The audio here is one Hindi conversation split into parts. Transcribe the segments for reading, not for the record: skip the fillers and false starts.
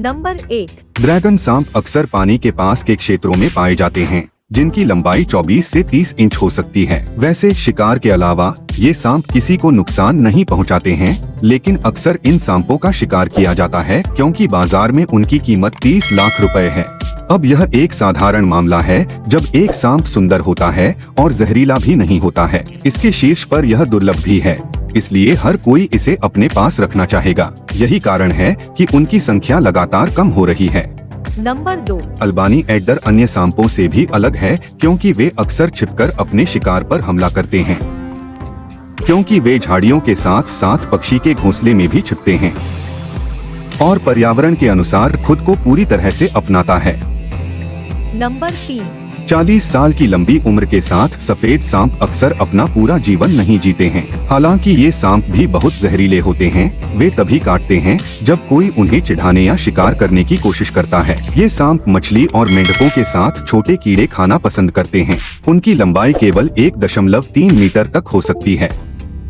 नंबर 1। ड्रैगन सांप अक्सर पानी के पास के क्षेत्रों में पाए जाते हैं, जिनकी लंबाई 24 से 30 इंच हो सकती है। वैसे शिकार के अलावा ये सांप किसी को नुकसान नहीं पहुंचाते हैं, लेकिन अक्सर इन सांपों का शिकार किया जाता है क्योंकि बाजार में उनकी कीमत 30 लाख रुपए है। अब यह एक साधारण मामला है जब एक सांप सुंदर होता है और जहरीला भी नहीं होता है। इसके शीर्ष पर यह दुर्लभ भी है, इसलिए हर कोई इसे अपने पास रखना चाहेगा। यही कारण है कि उनकी संख्या लगातार कम हो रही है। नंबर 2। अल्बानी एडर अन्य सांपों से भी अलग है क्योंकि वे अक्सर छिपकर अपने शिकार पर हमला करते हैं, क्योंकि वे झाड़ियों के साथ साथ पक्षी के घोंसले में भी छिपते हैं और पर्यावरण के अनुसार खुद को पूरी तरह से अपनाता है। नंबर 3। 40 साल की लंबी उम्र के साथ सफेद सांप अक्सर अपना पूरा जीवन नहीं जीते हैं। हालांकि ये सांप भी बहुत जहरीले होते हैं। वे तभी काटते हैं जब कोई उन्हें चिढ़ाने या शिकार करने की कोशिश करता है। ये सांप मछली और मेंढकों के साथ छोटे कीड़े खाना पसंद करते हैं। उनकी लंबाई केवल 1.3 मीटर तक हो सकती है।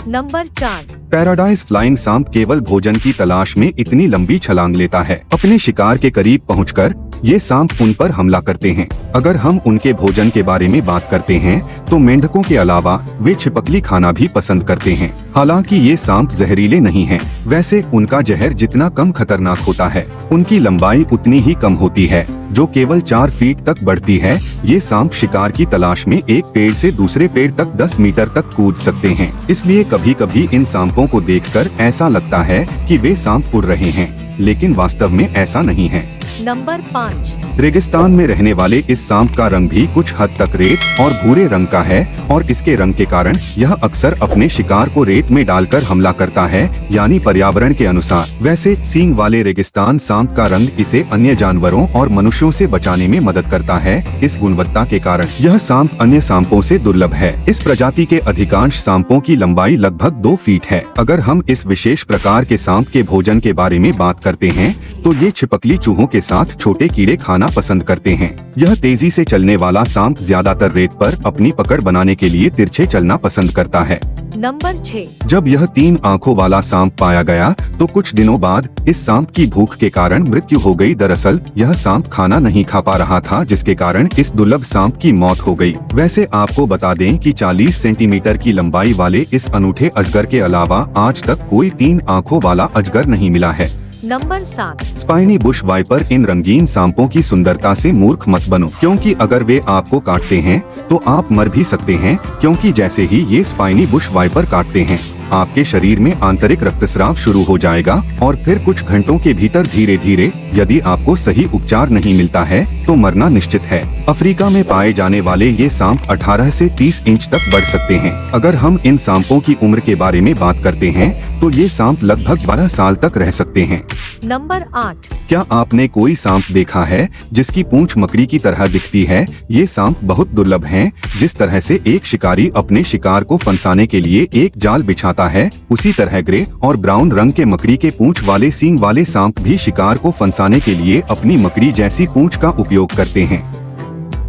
नंबर 4। पैराडाइज फ्लाइंग सांप केवल भोजन की तलाश में इतनी लंबी छलांग लेता है। अपने शिकार के करीब पहुंचकर ये सांप उन पर हमला करते हैं। अगर हम उनके भोजन के बारे में बात करते हैं तो मेंढकों के अलावा वे छिपकली खाना भी पसंद करते हैं। हालांकि ये सांप जहरीले नहीं हैं, वैसे उनका जहर जितना कम खतरनाक होता है, उनकी लंबाई उतनी ही कम होती है, जो केवल 4 फीट तक बढ़ती है। ये सांप शिकार की तलाश में एक पेड़ से दूसरे पेड़ तक 10 मीटर तक कूद सकते हैं। इसलिए कभी कभी इन सांपों को देखकर ऐसा लगता है कि वे सांप उड़ रहे हैं, लेकिन वास्तव में ऐसा नहीं है। नंबर 5। रेगिस्तान में रहने वाले इस सांप का रंग भी कुछ हद तक रेत और भूरे रंग का है और इसके रंग के कारण यह अक्सर अपने शिकार को रेत में डालकर हमला करता है, यानी पर्यावरण के अनुसार। वैसे सींग वाले रेगिस्तान सांप का रंग इसे अन्य जानवरों और मनुष्यों से बचाने में मदद करता है। इस गुणवत्ता के कारण यह सांप अन्य सांपों से दुर्लभ है। इस प्रजाति के अधिकांश सांपों की लंबाई लगभग 2 फीट है। अगर हम इस विशेष प्रकार के सांप के भोजन के बारे में बात करते हैं तो ये छिपकली चूहों के साथ छोटे कीड़े खाना पसंद करते हैं। यह तेजी से चलने वाला सांप ज्यादातर रेत पर अपनी पकड़ बनाने के लिए तिरछे चलना पसंद करता है। नंबर 6। जब यह 3 आंखों वाला सांप पाया गया तो कुछ दिनों बाद इस सांप की भूख के कारण मृत्यु हो गई। दरअसल यह सांप खाना नहीं खा पा रहा था, जिसके कारण इस दुर्लभ सांप की मौत हो गई। वैसे आपको बता दें कि 40 सेंटीमीटर की लंबाई वाले इस अनूठे अजगर के अलावा आज तक कोई 3 आंखों वाला अजगर नहीं मिला है। नंबर 7। Spiny bush viper. इन रंगीन सांपों की सुंदरता से मूर्ख मत बनो, क्योंकि अगर वे आपको काटते हैं तो आप मर भी सकते हैं, क्योंकि जैसे ही ये स्पाइनी बुश वाइपर काटते हैं आपके शरीर में आंतरिक रक्तस्राव शुरू हो जाएगा और फिर कुछ घंटों के भीतर धीरे धीरे यदि आपको सही उपचार नहीं मिलता है तो मरना निश्चित है। अफ्रीका में पाए जाने वाले ये सांप 18 से 30 इंच तक बढ़ सकते हैं। अगर हम इन सांपों की उम्र के बारे में बात करते हैं तो ये सांप लगभग 12 साल तक रह सकते हैं। नंबर 8। क्या आपने कोई सांप देखा है जिसकी पूंछ मकड़ी की तरह दिखती है? ये सांप बहुत दुर्लभ हैं। जिस तरह से एक शिकारी अपने शिकार को फंसाने के लिए एक जाल बिछाता है, उसी तरह ग्रे और ब्राउन रंग के मकड़ी के पूंछ वाले सींग वाले सांप भी शिकार को फंसाने के लिए अपनी मकड़ी जैसी पूंछ का उपयोग करते हैं।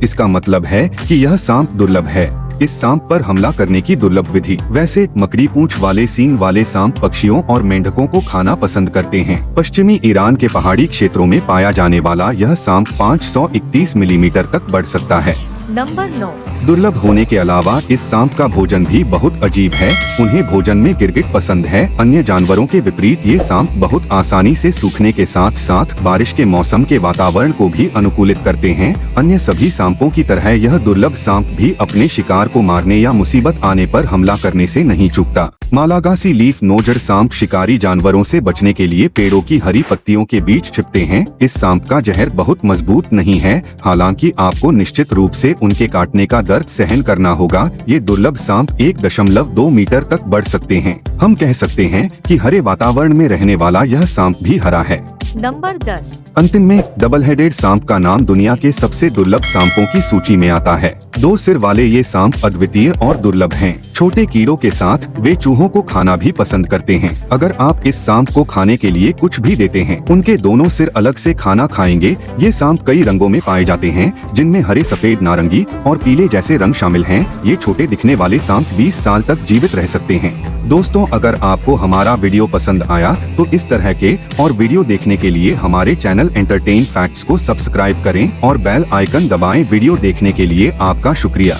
इसका मतलब है कि यह सांप दुर्लभ है। इस सांप पर हमला करने की दुर्लभ विधि। वैसे मकड़ी पूंछ वाले सींग वाले सांप पक्षियों और मेंढकों को खाना पसंद करते हैं। पश्चिमी ईरान के पहाड़ी क्षेत्रों में पाया जाने वाला यह सांप 531 मिलीमीटर तक बढ़ सकता है। नंबर 9। दुर्लभ होने के अलावा इस सांप का भोजन भी बहुत अजीब है। उन्हें भोजन में गिरगिट पसंद है। अन्य जानवरों के विपरीत ये सांप बहुत आसानी से सूखने के साथ साथ बारिश के मौसम के वातावरण को भी अनुकूलित करते हैं। अन्य सभी सांपों की तरह यह दुर्लभ सांप भी अपने शिकार को मारने या मुसीबत आने पर हमला करने से नहीं चूकता। मालागासी लीफ नोजर सांप शिकारी जानवरों से बचने के लिए पेड़ों की हरी पत्तियों के बीच छिपते हैं। इस सांप का जहर बहुत मजबूत नहीं है, हालांकि आपको निश्चित रूप से उनके काटने का दर्द सहन करना होगा। ये दुर्लभ सांप 1.2 मीटर तक बढ़ सकते हैं। हम कह सकते हैं कि हरे वातावरण में रहने वाला यह सांप भी हरा है। नंबर 10। अंतिम में डबल हेडेड सांप का नाम दुनिया के सबसे दुर्लभ सांपों की सूची में आता है। 2 सिर वाले ये सांप अद्वितीय और दुर्लभ हैं। छोटे कीड़ों के साथ वे चूहों को खाना भी पसंद करते हैं। अगर आप इस सांप को खाने के लिए कुछ भी देते हैं, उनके दोनों सिर अलग से खाना खाएंगे। ये सांप कई रंगों में पाए जाते हैं, जिनमें हरे, सफेद, नारंगी और पीले जैसे रंग शामिल हैं। ये छोटे दिखने वाले सांप 20 साल तक जीवित रह सकते हैं। दोस्तों, अगर आपको हमारा वीडियो पसंद आया तो इस तरह के और वीडियो देखने के लिए हमारे चैनल एंटरटेन फैक्ट्स को सब्सक्राइब करें और बेल आइकन दबाएं। वीडियो देखने के लिए आपका शुक्रिया।